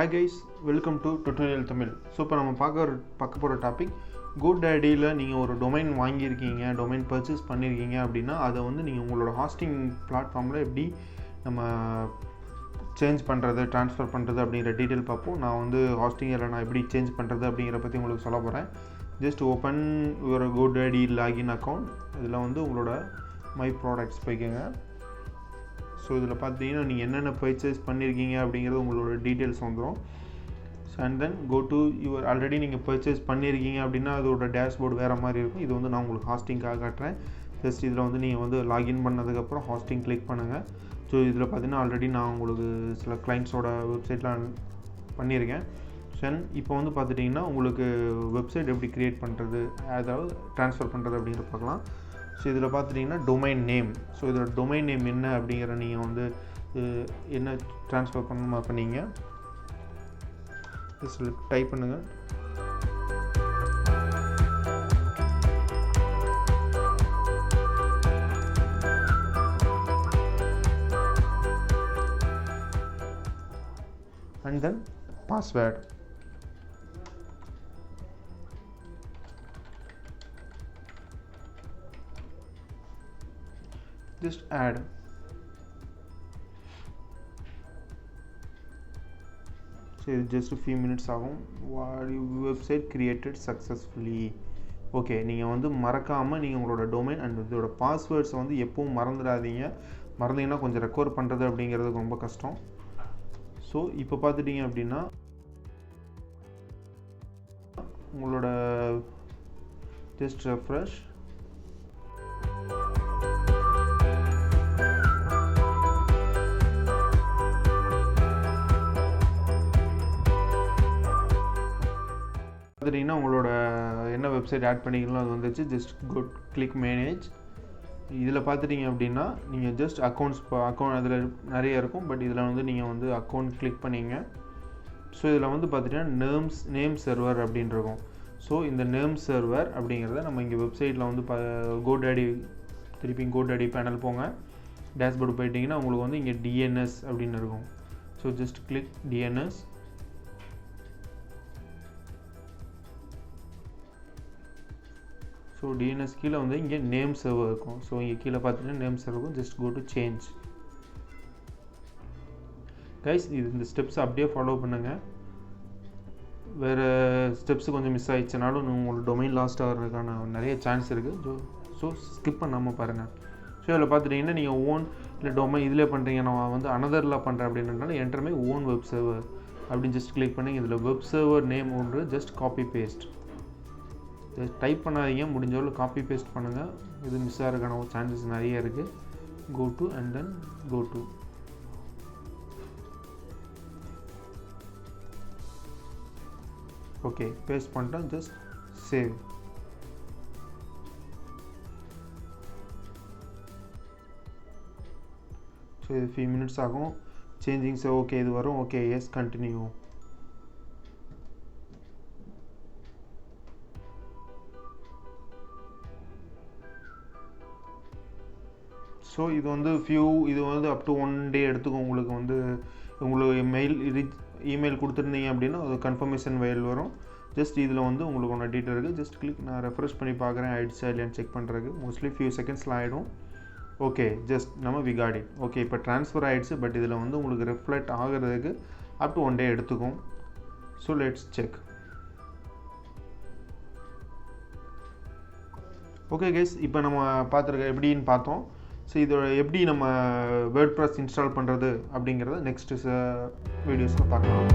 Hi guys, welcome to Tutorial Tamil. So இப்போ நம்ம பார்க்க போகிற டாபிக் Godaddyல நீங்கள் ஒரு டொமைன் வாங்கியிருக்கீங்க, டொமைன் பர்ச்சேஸ் பண்ணியிருக்கீங்க அப்படின்னா அதை வந்து நீங்கள் உங்களோட ஹாஸ்டிங் பிளாட்ஃபார்மில் எப்படி நம்ம சேஞ்ச் பண்ணுறது, ட்ரான்ஸ்ஃபர் பண்ணுறது அப்படிங்கிற டீட்டெயில் பார்ப்போம். நான் வந்து ஹாஸ்டிங்கில் நான் எப்படி சேஞ்ச் பண்ணுறது அப்படிங்கிற பற்றி உங்களுக்கு சொல்ல போகிறேன். Just open your Godaddy login account. இதில் வந்து உங்களோட மை ப்ராடக்ட்ஸ் போய்க்கோங்க. ஸோ இதில் பார்த்தீங்கன்னா நீங்கள் என்னென்ன பர்ச்சேஸ் பண்ணியிருக்கீங்க அப்படிங்கிறது உங்களோட டீட்டெயில்ஸ் வந்துடும். And then go to your already நீங்கள் பர்ச்சேஸ் பண்ணியிருக்கீங்க அப்படின்னா அதோட டேஷ்போர்டு வேறு மாதிரி இருக்கும். இது வந்து நான் உங்களுக்கு ஹாஸ்டிங்காக காட்டுறேன். ஜஸ்ட் இதில் வந்து நீங்கள் வந்து லாகின் பண்ணதுக்கப்புறம் ஹாஸ்டிங் கிளிக் பண்ணுங்கள். ஸோ இதில் பார்த்தீங்கன்னா ஆல்ரெடி நான் உங்களுக்கு சில கிளைண்ட்ஸோட வெப்சைட்லாம் பண்ணியிருக்கேன். இப்போ வந்து பார்த்துட்டிங்கன்னா உங்களுக்கு வெப்சைட் எப்படி க்ரியேட் பண்ணுறது, அதாவது ட்ரான்ஸ்ஃபர் பண்ணுறது அப்படிங்கிற பார்க்கலாம். ஸோ இதில் பார்த்துட்டிங்கன்னா டொமைன் நேம். ஸோ இதோட டொமைன் நேம் என்ன அப்படிங்கிற நீங்கள் வந்து என்ன ட்ரான்ஸ்ஃபர் பண்ணணுமா அப்போ நீங்கள் டைப் பண்ணுங்கள். And then password. Just add. So just a few minutes ஆகும். Website created successfully. ஓகே, நீங்கள் வந்து மறக்காமல் நீங்கள் உங்களோட டொமைன் அண்ட் இதோட பாஸ்வேர்ட்ஸை வந்து எப்பவும் மறந்தீங்கன்னா கொஞ்சம் ரெக்கவர் பண்ணுறது அப்படிங்கிறது ரொம்ப கஷ்டம். ஸோ இப்போ பார்த்துட்டிங்க அப்படின்னா உங்களோட ஜஸ்ட் ரெஃப்ரெஷ். பார்த்துட்டிங்கன்னா உங்களோட என்ன வெப்சைட் ஆட் பண்ணிக்கலாம் அது வந்துச்சு. Just click manage. இதில் பார்த்துட்டிங்க அப்படின்னா நீங்கள் ஜஸ்ட் அக்கௌண்ட் அதில் நிறைய இருக்கும். பட் இதில் வந்து நீங்கள் வந்து அக்கௌண்ட் கிளிக் பண்ணிங்க. ஸோ இதில் வந்து பார்த்துட்டிங்கன்னா நேம் சர்வர் அப்படின்னு இருக்கும். ஸோ இந்த நேம் சர்வர் அப்படிங்கிறத நம்ம இங்கே வெப்சைட்டில் வந்து Godaddy பேனல் போங்க. டேஷ்போர்டு போயிட்டிங்கன்னா உங்களுக்கு வந்து இங்கே டிஎன்எஸ் அப்படின்னு இருக்கும். So just click DNS. So DNS கீழே வந்து இங்கே நேம் சர்வர் இருக்கும். ஸோ இங்கே கீழே பார்த்துட்டிங்கன்னா நேம் சர்வர் இருக்கும். Just go to change. Guys, இந்த ஸ்டெப்ஸ் அப்படியே ஃபாலோ பண்ணுங்கள். வேறு ஸ்டெப்ஸு கொஞ்சம் மிஸ் ஆகிடுச்சுனாலும் உங்களோட டொமைன் லாஸ்ட் ஆகிறதுக்கான நிறைய சான்ஸ் இருக்குது. ஸோ ஸ்கிப் பண்ணாமல் பாருங்கள். ஸோ இதில் பார்த்துட்டிங்கன்னா நீங்கள் ஓன் இல்லை டொமைன் இதில் பண்ணுறீங்க, நான் வந்து அனதரில் பண்ணுறேன் அப்படின்றனால என்டர்மே ஓன் வெப் சர்வர் அப்படின்னு ஜஸ்ட் கிளிக் பண்ணி இதில் வெப் சர்வர் நேம் ஒன்று ஜஸ்ட் காப்பி பேஸ்ட். டைப் பண்ணாதீங்க, முடிஞ்சவரை காப்பி பேஸ்ட் பண்ணுங்கள். இது மிஸ் ஆகிறதுக்கான சான்சஸ் நிறைய இருக்குது. Go to and then go to. Okay, paste பண்ணிட்டேன். Just save. ஸோ இது 5 minutes ஆகும். சேஞ்சிங்ஸ் ஓகே இது வரும். Okay, S continue. ஸோ இது வந்து அப் டு 1 day எடுத்துக்கும். உங்களுக்கு இமெயில் கொடுத்துருந்தீங்க அப்படின்னா அது கன்ஃபர்மேஷன் மெயில் வரும். ஜஸ்ட் இதில் வந்து உங்களுக்கு ஒன்று டீட்டெயில் இருக்குது. Just click. நான் ரெஃப்ரெஷ் பண்ணி பார்க்குறேன் ஆயிடுச்சா இல்லையான்னு செக் பண்ணுறதுக்கு. மோஸ்ட்லி ஃபியூ செகண்ட்ஸில் ஆகிடும். ஓகே, ஜஸ்ட் நம்ம வி காட் இட். ஓகே, இப்போ ட்ரான்ஸ்ஃபர் ஆகிடுச்சு. பட் இதில் வந்து உங்களுக்கு ரிஃப்ளெக்ட் ஆகிறதுக்கு அப் டு 1 day எடுத்துக்கும். So let's check. Okay guys, இப்போ நம்ம பார்த்துருக்க எப்படின்னு பார்த்தோம். ஸோ இதோட எப்படி நம்ம வேர்ட்ப்ரெஸ் இன்ஸ்டால் பண்ணுறது அப்படிங்கிறத நெக்ஸ்ட் வீடியோஸில் பார்க்கலாம்.